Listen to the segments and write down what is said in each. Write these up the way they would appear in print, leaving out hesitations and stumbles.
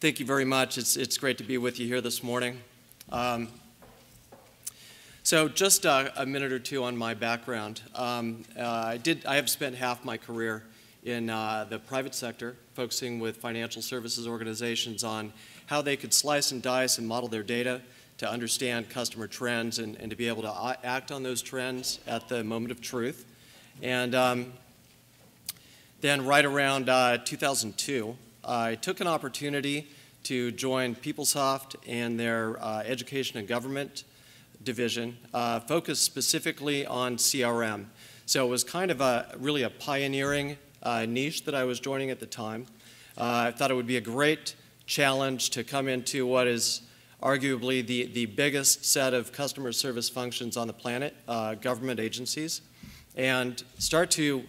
Thank you very much. It's great to be with you here this morning. So just a minute or two on my background. I have spent half my career in the private sector, focusing with financial services organizations on how they could slice and dice and model their data to understand customer trends and to be able to act on those trends at the moment of truth. And then right around 2002, I took an opportunity to join PeopleSoft and their education and government division, focused specifically on CRM. So it was kind of really a pioneering niche that I was joining at the time. I thought it would be a great challenge to come into what is arguably the biggest set of customer service functions on the planet, government agencies, and start to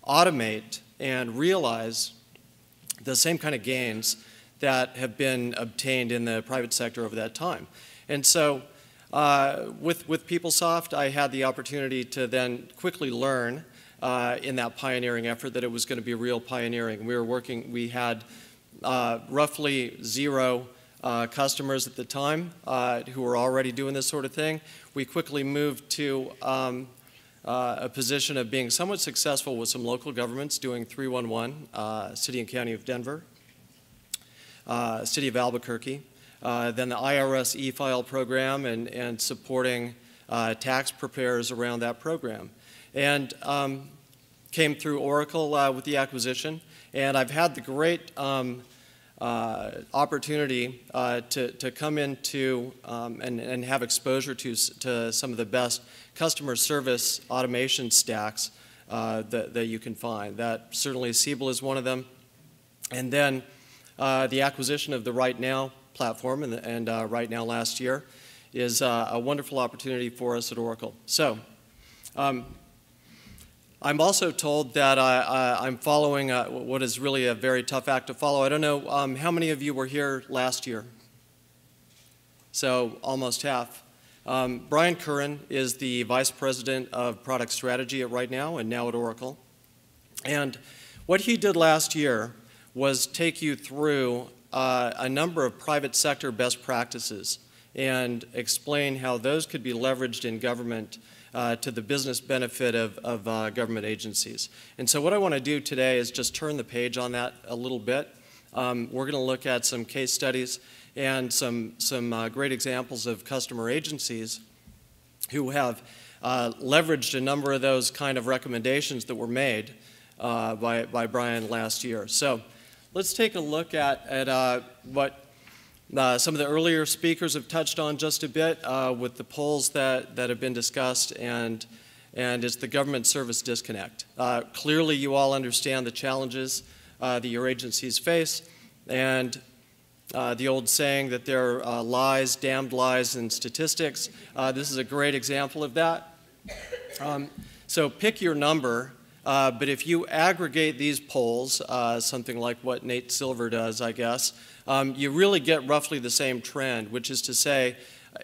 automate and realize the same kind of gains that have been obtained in the private sector over that time. And so with PeopleSoft, I had the opportunity to then quickly learn in that pioneering effort that it was going to be real pioneering. We had roughly 0 customers at the time who were already doing this sort of thing. We quickly moved to a position of being somewhat successful with some local governments doing 311, City and County of Denver, City of Albuquerque, then the IRS e-file program and supporting tax preparers around that program. And came through Oracle with the acquisition, and I've had the great opportunity to come into and have exposure to some of the best customer service automation stacks that you can find. That certainly Siebel is one of them. And then the acquisition of the Right Now platform and Right Now last year is a wonderful opportunity for us at Oracle. So I'm also told that I'm following what is really a very tough act to follow. I don't know how many of you were here last year. So almost half. Brian Curran is the Vice President of Product Strategy at Right Now and now at Oracle. And what he did last year was take you through a number of private sector best practices and explain how those could be leveraged in government to the business benefit of government agencies. And so what I want to do today is just turn the page on that a little bit. We're going to look at some case studies and some great examples of customer agencies who have leveraged a number of those kind of recommendations that were made by Brian last year. So let's take a look at what some of the earlier speakers have touched on just a bit with the polls that have been discussed, and it's the government service disconnect. Clearly, you all understand the challenges that your agencies face, and the old saying that there are lies, damned lies in statistics. This is a great example of that. So pick your number, but if you aggregate these polls, something like what Nate Silver does, I guess, you really get roughly the same trend, which is to say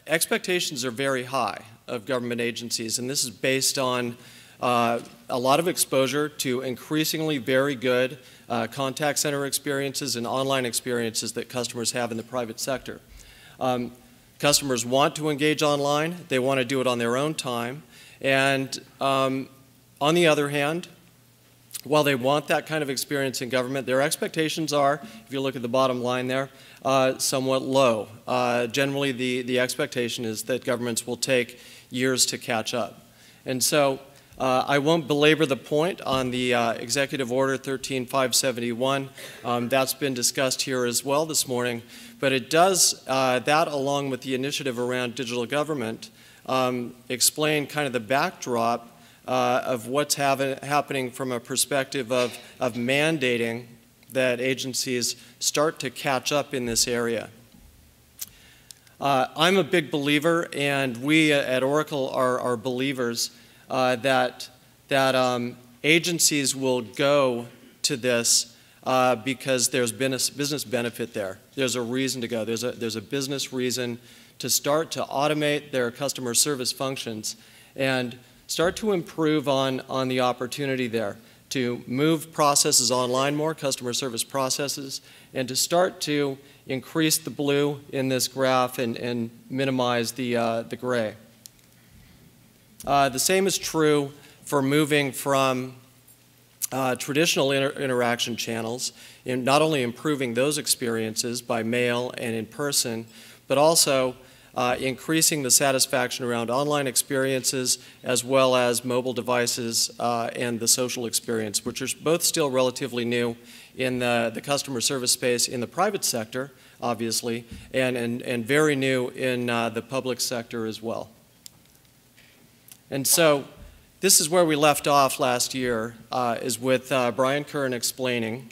expectations are very high of government agencies, and this is based on a lot of exposure to increasingly very good contact center experiences and online experiences that customers have in the private sector. Customers want to engage online. They want to do it on their own time. And on the other hand, while they want that kind of experience in government, their expectations are, if you look at the bottom line there, somewhat low. Generally, the expectation is that governments will take years to catch up. And so I won't belabor the point on the Executive Order 13571. That's been discussed here as well this morning. But it does, that along with the initiative around digital government, explain kind of the backdrop of what's happening from a perspective of mandating that agencies start to catch up in this area. I'm a big believer, and we at Oracle are believers, that agencies will go to this because there's been a business benefit there. There's a reason to go. There's a business reason to start to automate their customer service functions and start to improve on the opportunity there. to move processes online more, customer service processes, and to start to increase the blue in this graph and minimize the gray. The same is true for moving from traditional interaction channels, in not only improving those experiences by mail and in person, but also increasing the satisfaction around online experiences as well as mobile devices and the social experience, which are both still relatively new in the customer service space in the private sector, obviously, and very new in the public sector as well. And so this is where we left off last year, is with Brian Curran explaining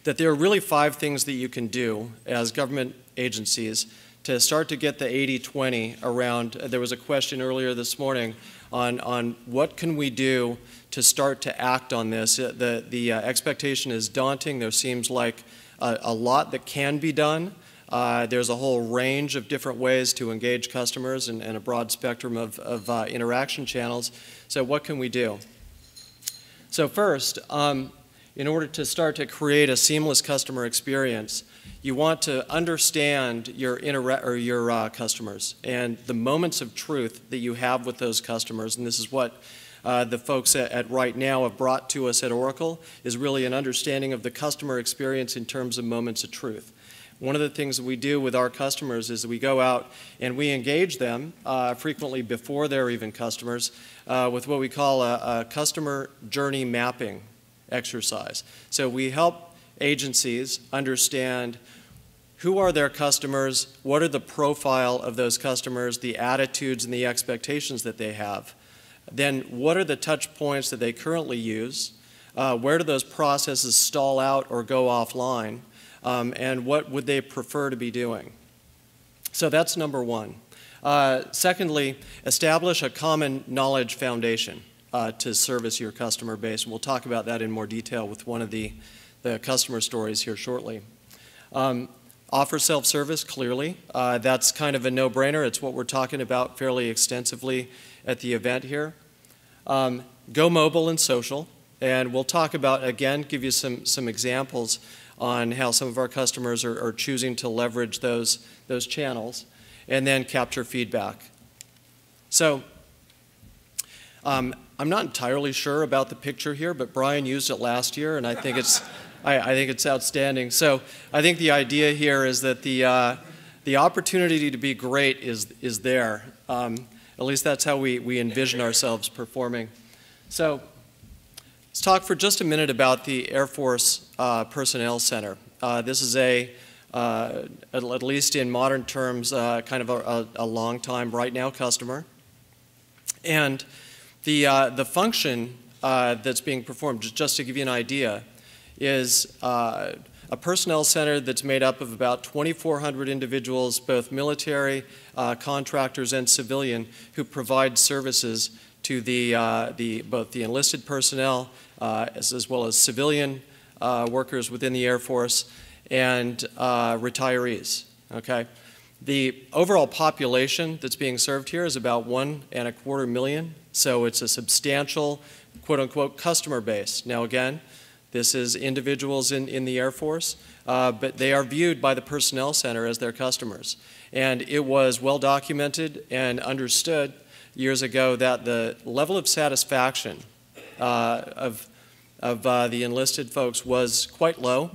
that there are really 5 things that you can do as government agencies to start to get the 80-20 around. There was a question earlier this morning on what can we do to start to act on this. The expectation is daunting. There seems like a lot that can be done. There's a whole range of different ways to engage customers and a broad spectrum of interaction channels. So what can we do? So first, in order to start to create a seamless customer experience, you want to understand your customers and the moments of truth that you have with those customers. And this is what the folks at Right Now have brought to us at Oracle, is really an understanding of the customer experience in terms of moments of truth. One of the things that we do with our customers is that we go out and we engage them frequently before they're even customers with what we call a customer journey mapping exercise. So we help agencies understand who are their customers, what are the profile of those customers, the attitudes and the expectations that they have. Then what are the touch points that they currently use, where do those processes stall out or go offline, and what would they prefer to be doing. So that's number one. Secondly, establish a common knowledge foundation to service your customer base. And we'll talk about that in more detail with one of the customer stories here shortly. Offer self-service, clearly. That's kind of a no-brainer. It's what we're talking about fairly extensively at the event here. Go mobile and social. And we'll talk about, again, give you some examples on how some of our customers are choosing to leverage those channels. And then capture feedback. So I'm not entirely sure about the picture here, but Brian used it last year, and I think it's outstanding. So I think the idea here is that the opportunity to be great is there. At least that's how we envision ourselves performing. So let's talk for just a minute about the Air Force Personnel Center. This is at least in modern terms, kind of a long-time Right Now customer. And the function that's being performed, just to give you an idea, is a personnel center that's made up of about 2,400 individuals, both military, contractors, and civilian, who provide services to both the enlisted personnel as well as civilian workers within the Air Force and retirees. Okay? The overall population that's being served here is about 1.25 million, so it's a substantial, quote-unquote, customer base. Now again, this is individuals in the Air Force, but they are viewed by the Personnel Center as their customers. And it was well documented and understood years ago that the level of satisfaction of the enlisted folks was quite low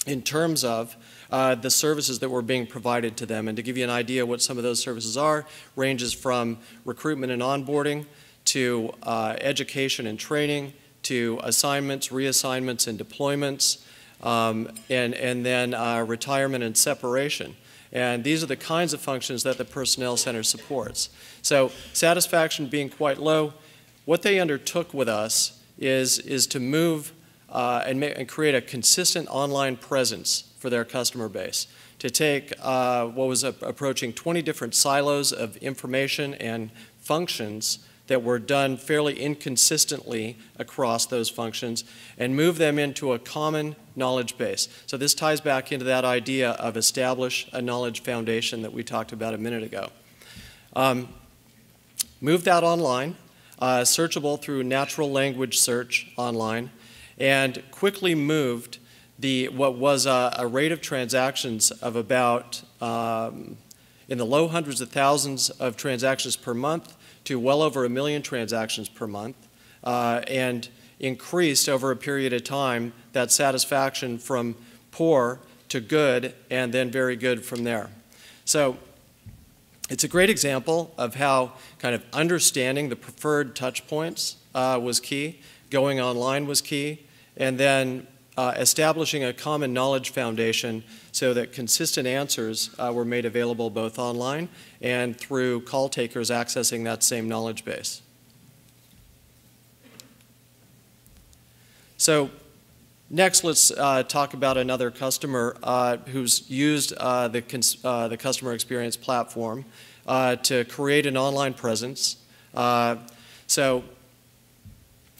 in terms of the services that were being provided to them. And to give you an idea what some of those services are, ranges from recruitment and onboarding to education and training, to assignments, reassignments, and deployments, and then retirement and separation. And these are the kinds of functions that the Personnel Center supports. So satisfaction being quite low, what they undertook with us is to move and create a consistent online presence for their customer base, to take what was approaching 20 different silos of information and functions that were done fairly inconsistently across those functions and move them into a common knowledge base. So this ties back into that idea of establish a knowledge foundation that we talked about a minute ago. Move that online. searchable through natural language search online, and quickly moved what was a rate of transactions of about in the low hundreds of thousands of transactions per month to well over 1 million transactions per month, and increased over a period of time that satisfaction from poor to good and then very good from there. So it's a great example of how kind of understanding the preferred touch points was key, going online was key, and then establishing a common knowledge foundation so that consistent answers were made available both online and through call takers accessing that same knowledge base. So next, let's talk about another customer who's used the customer experience platform to create an online presence. Within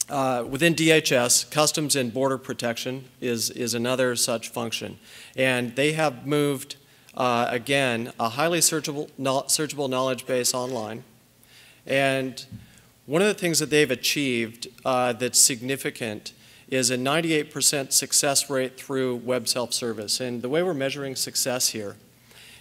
DHS, Customs and Border Protection is another such function. And they have moved, again, a highly searchable knowledge base online. And one of the things that they've achieved that's significant is a 98% success rate through web self-service. And the way we're measuring success here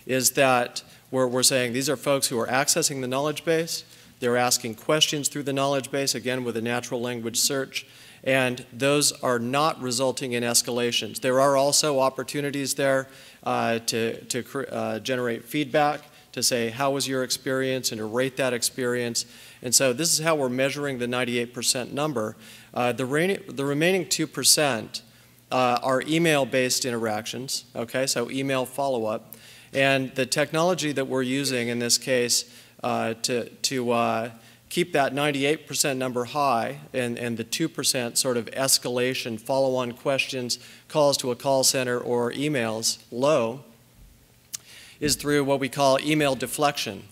is that we're saying these are folks who are accessing the knowledge base, they're asking questions through the knowledge base, again with a natural language search, and those are not resulting in escalations. There are also opportunities there to generate feedback, to say how was your experience and to rate that experience. And so this is how we're measuring the 98% number. The remaining 2% are email-based interactions, okay, so email follow-up. And the technology that we're using in this case to keep that 98% number high and the 2% sort of escalation, follow-on questions, calls to a call center or emails low is through what we call email deflection.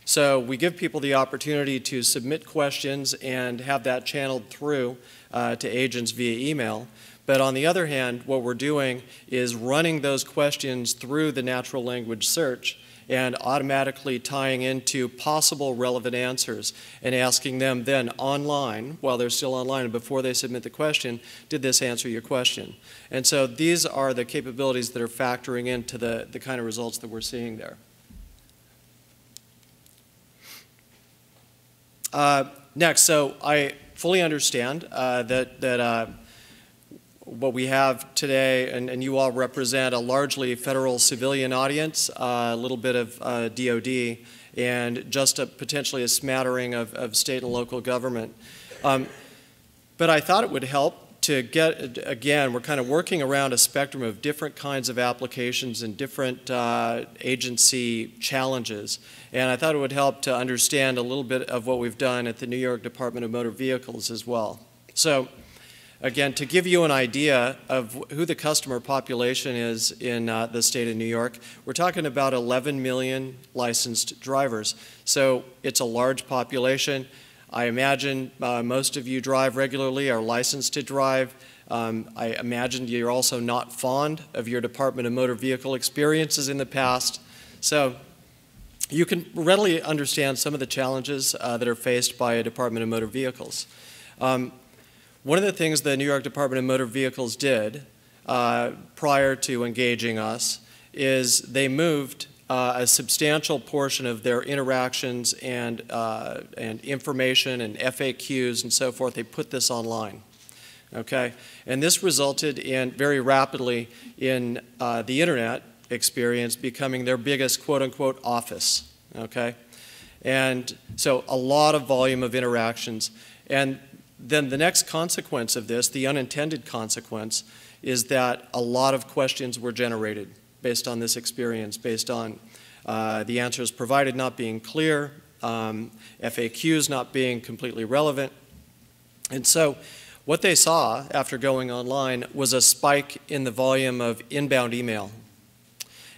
So we give people the opportunity to submit questions and have that channeled through to agents via email. But on the other hand, what we're doing is running those questions through the natural language search and automatically tying into possible relevant answers and asking them then online, while they're still online and before they submit the question, did this answer your question? And so these are the capabilities that are factoring into the kind of results that we're seeing there. Next, so I fully understand that what we have today, and you all represent a largely federal civilian audience, a little bit of DOD, and just potentially a smattering of state and local government. But I thought it would help to get, again, we're kind of working around a spectrum of different kinds of applications and different agency challenges. And I thought it would help to understand a little bit of what we've done at the New York Department of Motor Vehicles as well. So, again, to give you an idea of who the customer population is in the state of New York, we're talking about 11 million licensed drivers. So it's a large population. I imagine most of you drive regularly, are licensed to drive. I imagine you're also not fond of your Department of Motor Vehicle experiences in the past. So you can readily understand some of the challenges that are faced by a Department of Motor Vehicles. One of the things the New York Department of Motor Vehicles did prior to engaging us is they moved a substantial portion of their interactions and information and FAQs and so forth. They put this online, okay? And this resulted in very rapidly in the internet experience becoming their biggest quote-unquote office, okay? And so a lot of volume of interactions. And then the next consequence of this, the unintended consequence, is that a lot of questions were generated based on this experience, based on the answers provided not being clear, FAQs not being completely relevant. And so what they saw after going online was a spike in the volume of inbound email.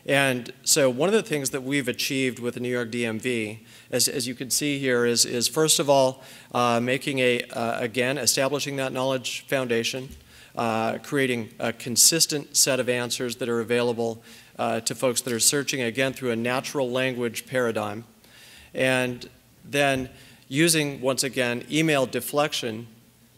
And so one of the things that we've achieved with the New York DMV, as you can see here, is first of all, making again, establishing that knowledge foundation, creating a consistent set of answers that are available to folks that are searching, again, through a natural language paradigm. And then using, once again, email deflection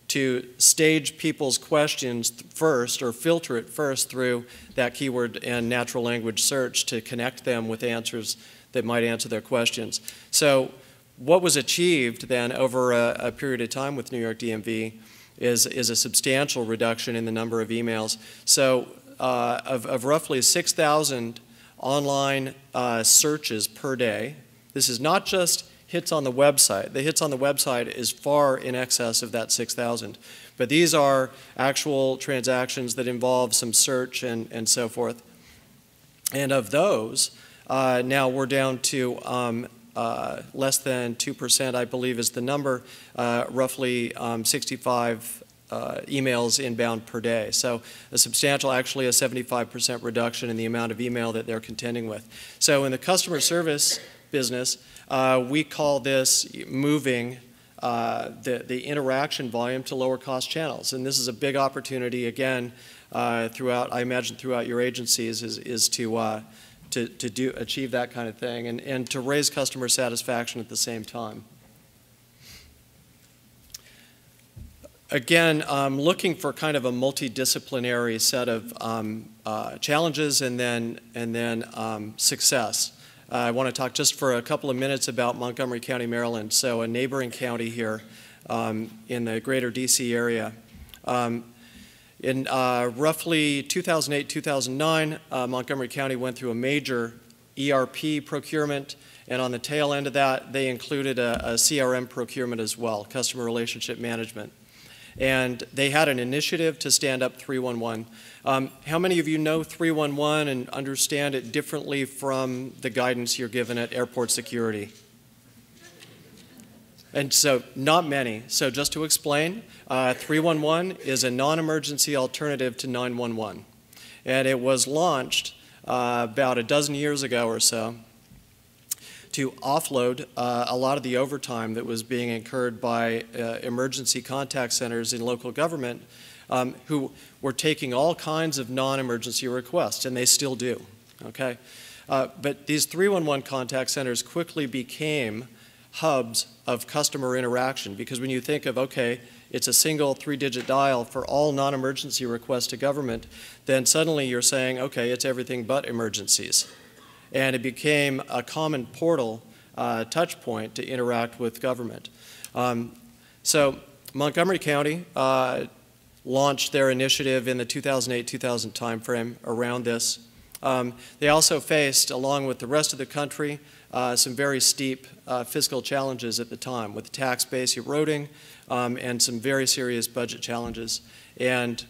to stage people's questions first or filter it first through that keyword and natural language search to connect them with answers that might answer their questions. So what was achieved then over a period of time with New York DMV is a substantial reduction in the number of emails. So of roughly 6,000 online searches per day, this is not just hits on the website. The hits on the website is far in excess of that 6,000. But these are actual transactions that involve some search and so forth. And of those, now we're down to less than 2%, I believe is the number, roughly 65 emails inbound per day. So a substantial, actually a 75% reduction in the amount of email that they're contending with. So in the customer service business, we call this moving the interaction volume to lower cost channels. And this is a big opportunity, again, throughout, I imagine throughout your agencies, is to achieve that kind of thing and to raise customer satisfaction at the same time. Again, looking for kind of a multidisciplinary set of challenges and then success. I want to talk just for a couple of minutes about Montgomery County, Maryland, so a neighboring county here in the greater DC area. In roughly 2008-2009, Montgomery County went through a major ERP procurement, and on the tail end of that, they included a CRM procurement as well, customer relationship management. And they had an initiative to stand up 311. How many of you know 311 and understand it differently from the guidance you're given at airport security? And so, not many. So just to explain, 311 is a non-emergency alternative to 911. And it was launched about a dozen years ago or so to offload a lot of the overtime that was being incurred by emergency contact centers in local government who were taking all kinds of non-emergency requests, and they still do, okay? But these 311 contact centers quickly became hubs of customer interaction, because when you think of, okay, it's a single 3-digit dial for all non-emergency requests to government, then suddenly you're saying, okay, it's everything but emergencies. And it became a common portal touch point to interact with government. So Montgomery County launched their initiative in the 2008-2000 timeframe around this. They also faced, along with the rest of the country, some very steep fiscal challenges at the time, with the tax base eroding and some very serious budget challenges. And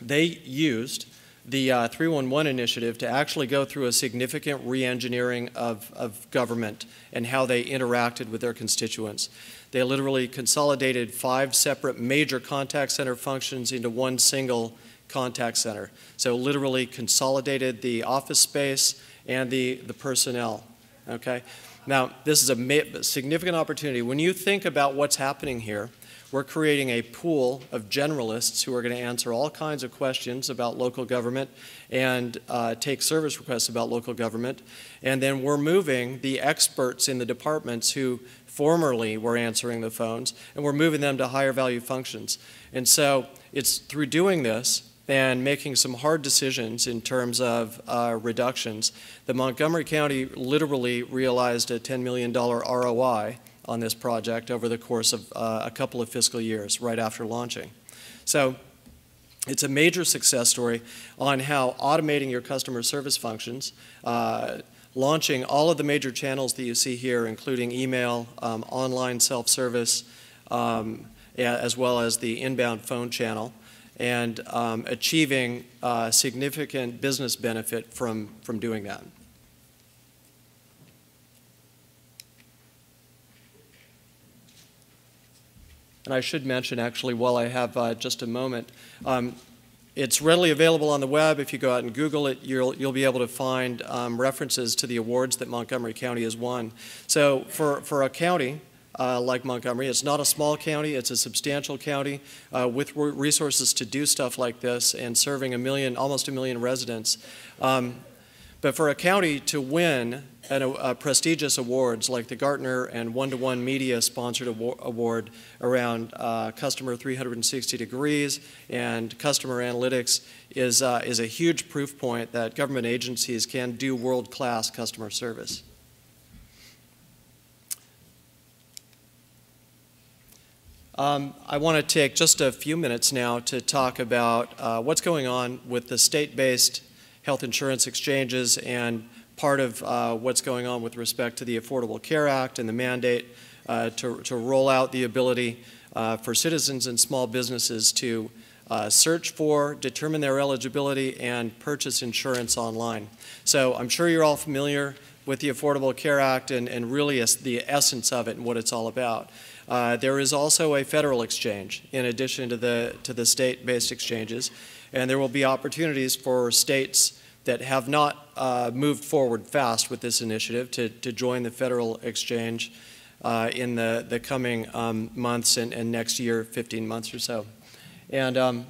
they used the 311 initiative to actually go through a significant re-engineering of government and how they interacted with their constituents. They literally consolidated 5 separate major contact center functions into one single contact center. So literally consolidated the office space and the personnel, okay? Now, this is a significant opportunity. When you think about what's happening here, we're creating a pool of generalists who are going to answer all kinds of questions about local government and take service requests about local government. And then we're moving the experts in the departments who formerly were answering the phones, and we're moving them to higher value functions. And so it's through doing this and making some hard decisions in terms of reductions that Montgomery County literally realized a $10 million ROI on this project over the course of a couple of fiscal years right after launching. So it's a major success story on how automating your customer service functions, launching all of the major channels that you see here, including email, online self-service, as well as the inbound phone channel, and achieving significant business benefit from doing that. And I should mention, actually, while I have just a moment, it's readily available on the web. If you go out and Google it, you'll be able to find references to the awards that Montgomery County has won. So for a county like Montgomery, it's not a small county, it's a substantial county with resources to do stuff like this and serving almost a million residents. But for a county to win prestigious awards like the Gartner and One-to-One Media sponsored award around Customer 360 Degrees and customer analytics is a huge proof point that government agencies can do world-class customer service. I want to take just a few minutes now to talk about what's going on with the state-based health insurance exchanges and part of what's going on with respect to the Affordable Care Act and the mandate to roll out the ability for citizens and small businesses to search for, determine their eligibility, and purchase insurance online. So I'm sure you're all familiar with the Affordable Care Act and really the essence of it and what it's all about. There is also a federal exchange in addition to the state-based exchanges, and there will be opportunities for states that have not moved forward fast with this initiative to join the federal exchange in the coming months and next year, 15 months or so. And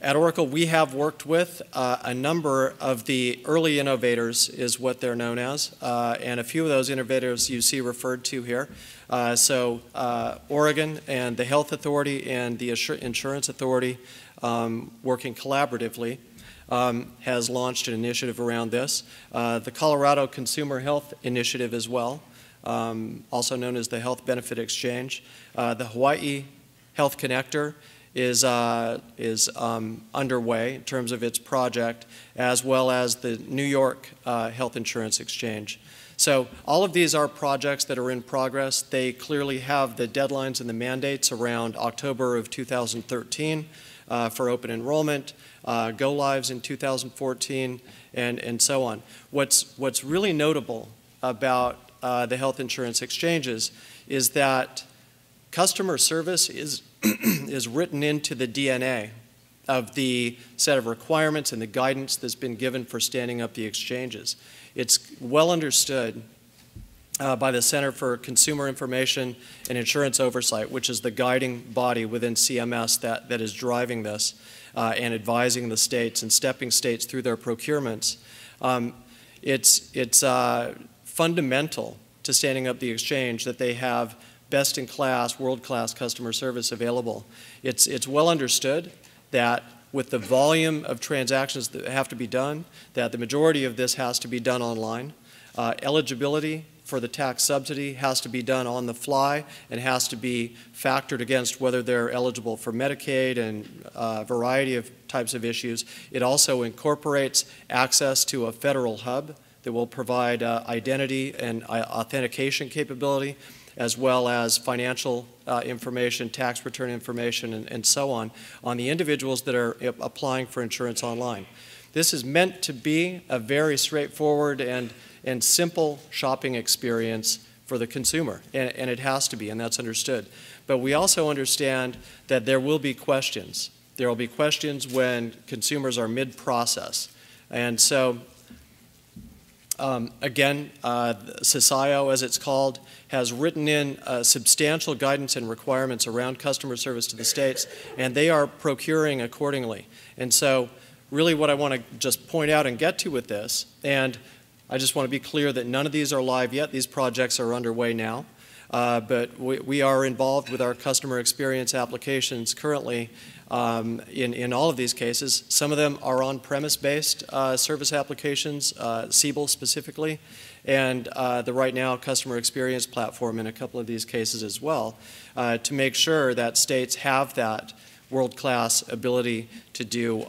at Oracle, we have worked with a number of the early innovators, is what they're known as, and a few of those innovators you see referred to here. Oregon and the Health Authority and the Insurance Authority, working collaboratively, has launched an initiative around this. The Colorado Consumer Health Initiative as well, also known as the Health Benefit Exchange. The Hawaii Health Connector is underway in terms of its project, as well as the New York Health Insurance Exchange. So all of these are projects that are in progress. They clearly have the deadlines and the mandates around October of 2013 for open enrollment, go lives in 2014, and so on. What's really notable about the health insurance exchanges is that customer service is written into the DNA of the set of requirements and the guidance that's been given for standing up the exchanges. It's well understood by the Center for Consumer Information and Insurance Oversight, which is the guiding body within CMS that is driving this and advising the states and stepping states through their procurements. It's fundamental to standing up the exchange that they have best-in-class, world-class customer service available. It's well understood that with the volume of transactions that have to be done, that the majority of this has to be done online. Eligibility for the tax subsidy has to be done on the fly and has to be factored against whether they're eligible for Medicaid and a variety of types of issues. It also incorporates access to a federal hub that will provide identity and authentication capability, as well as financial information, tax return information, and so on the individuals that are applying for insurance online. This is meant to be a very straightforward and simple shopping experience for the consumer, and it has to be, and that's understood. But we also understand that there will be questions. There will be questions when consumers are mid-process. And so, again, CISIO, as it's called, has written in substantial guidance and requirements around customer service to the states, and they are procuring accordingly. And so really what I want to just point out and get to with this, and I just want to be clear that none of these are live yet. These projects are underway now. But we are involved with our customer experience applications currently in all of these cases. Some of them are on-premise-based service applications, Siebel specifically, and the Right Now customer experience platform in a couple of these cases as well, to make sure that states have that world-class ability to do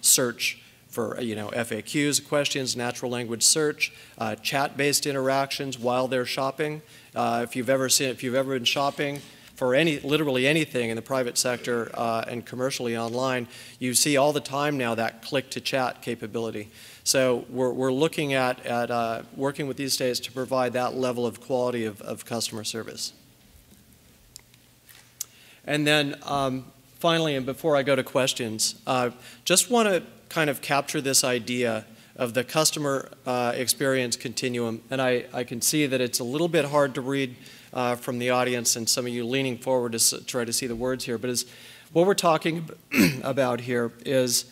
search for FAQs, questions, natural language search, chat-based interactions while they're shopping. If you've ever been shopping for literally anything in the private sector and commercially online, you see all the time now that click-to-chat capability. So we're looking at working with these states to provide that level of quality of customer service. And then finally, and before I go to questions, just want to kind of capture this idea of the customer experience continuum. And I can see that it's a little bit hard to read from the audience and some of you leaning forward to try to see the words here. But what we're talking about here is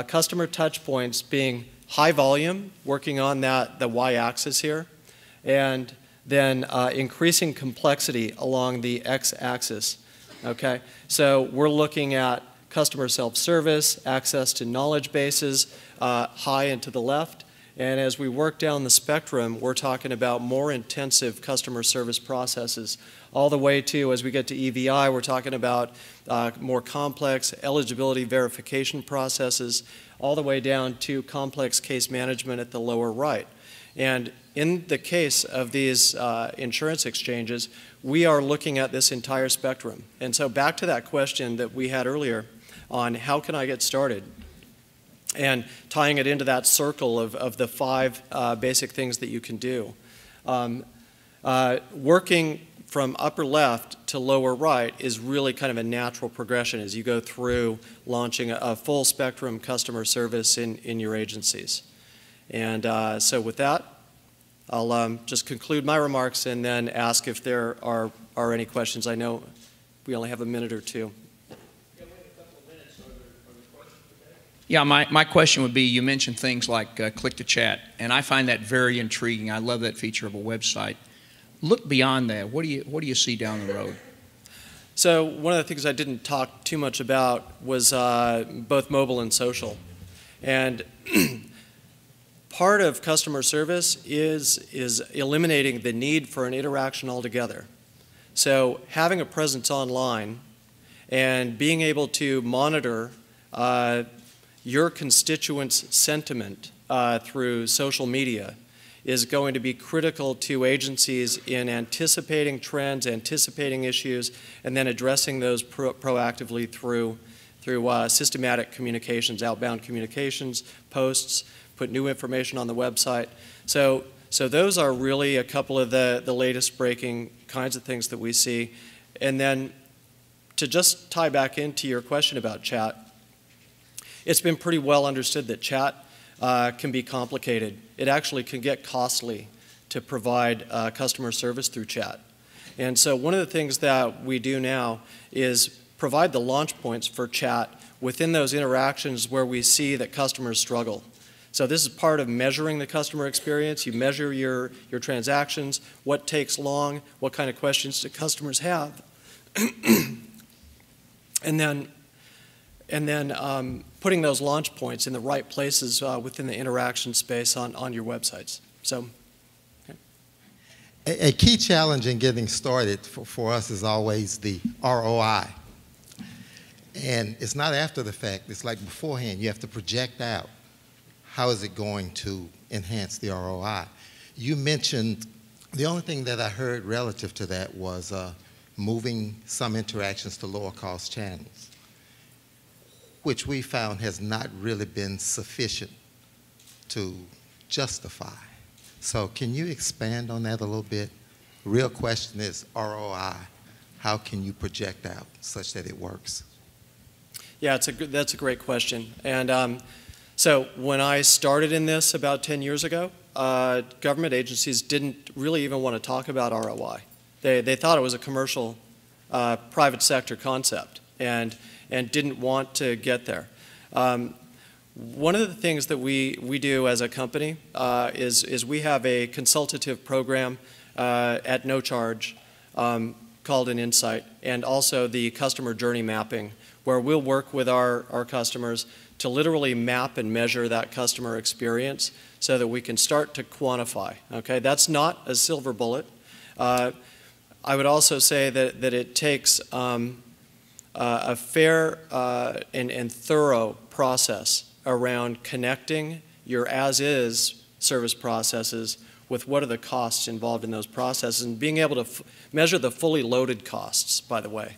customer touch points being high volume, working on the y-axis here, and then increasing complexity along the x-axis. Okay, so we're looking at customer self-service, access to knowledge bases, high and to the left. And as we work down the spectrum, we're talking about more intensive customer service processes, all the way to, as we get to EVI, we're talking about more complex eligibility verification processes, all the way down to complex case management at the lower right. And in the case of these insurance exchanges, we are looking at this entire spectrum. And so back to that question that we had earlier on how can I get started? And tying it into that circle of the 5 basic things that you can do. Working from upper left to lower right is really kind of a natural progression as you go through launching a full spectrum customer service in your agencies. And so with that, I'll just conclude my remarks and then ask if there are any questions. I know we only have a minute or two. Yeah, my question would be, you mentioned things like click to chat, and I find that very intriguing. I love that feature of a website. Look beyond that. What do you see down the road? So one of the things I didn't talk too much about was both mobile and social. And part of customer service is eliminating the need for an interaction altogether. So having a presence online and being able to monitor your constituents' sentiment through social media is going to be critical to agencies in anticipating trends, anticipating issues, and then addressing those proactively through systematic communications, outbound communications, posts, put new information on the website. So those are really a couple of the latest breaking kinds of things that we see. And then to just tie back into your question about chat, it's been pretty well understood that chat can be complicated. It actually can get costly to provide customer service through chat. And so one of the things that we do now is provide the launch points for chat within those interactions where we see that customers struggle. So this is part of measuring the customer experience. You measure your transactions, what takes long, what kind of questions do customers have, and then putting those launch points in the right places within the interaction space on your websites. So, okay. A key challenge in getting started for us is always the ROI. And it's not after the fact, it's like beforehand. You have to project out how is it going to enhance the ROI. You mentioned, the only thing that I heard relative to that was moving some interactions to lower cost channels, which we found has not really been sufficient to justify. So can you expand on that a little bit? The real question is ROI. How can you project out such that it works? Yeah, that's a great question. And so when I started in this about 10 years ago, government agencies didn't really even want to talk about ROI. They thought it was a commercial private sector concept and didn't want to get there. One of the things that we do as a company is we have a consultative program at no charge called an Insight, and also the customer journey mapping, where we'll work with our customers to literally map and measure that customer experience so that we can start to quantify. Okay, that's not a silver bullet. I would also say that it takes a fair and thorough process around connecting your as-is service processes with what are the costs involved in those processes, and being able to measure the fully loaded costs, by the way.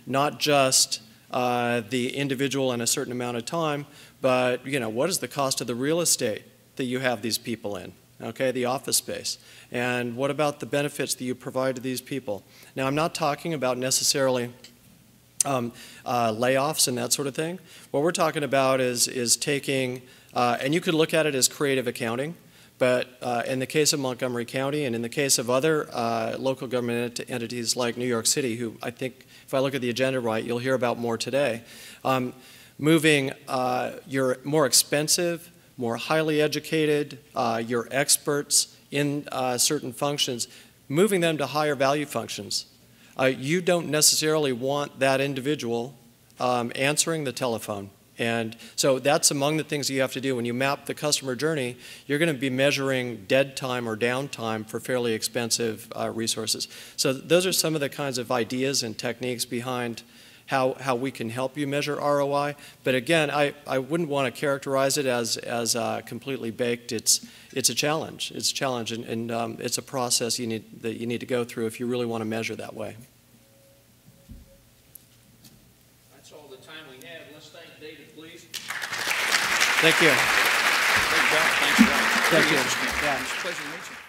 Not just the individual in a certain amount of time, but what is the cost of the real estate that you have these people in, okay, the office space, and what about the benefits that you provide to these people. Now, I'm not talking about necessarily layoffs and that sort of thing. What we're talking about is taking, and you could look at it as creative accounting, but in the case of Montgomery County and in the case of other local government entities like New York City, who I think, if I look at the agenda right, you'll hear about more today, moving your more expensive more highly educated, your experts in certain functions, moving them to higher value functions. You don't necessarily want that individual answering the telephone. And so that's among the things you have to do. When you map the customer journey, you're going to be measuring dead time or downtime for fairly expensive resources. So those are some of the kinds of ideas and techniques behind how we can help you measure ROI. But again, I wouldn't want to characterize it as completely baked. It's a challenge. It's a challenge, and it's a process that you need to go through if you really want to measure that way. That's all the time we have. Let's thank David, please. Thank you. Great job. Thanks, Ron. Thank you. Yeah. It's a pleasure to meet you.